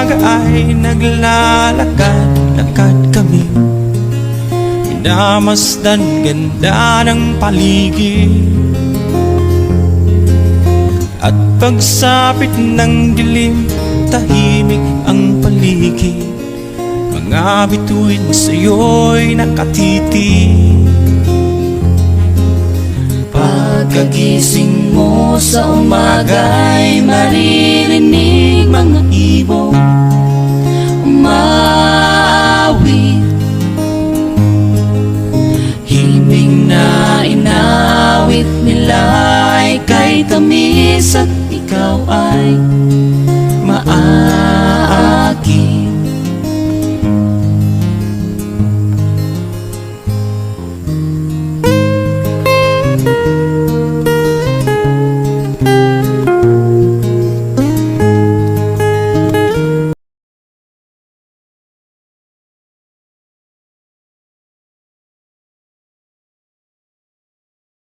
umaga ay naglalakad-lakad kami, minamasdan ganda ng paligid. At pagsapit ng dilim, tahimik ang paligid. Mga bituin sa'yo'y nakatitig. Pagkagising mo sa umaga'y maririnig mga ibon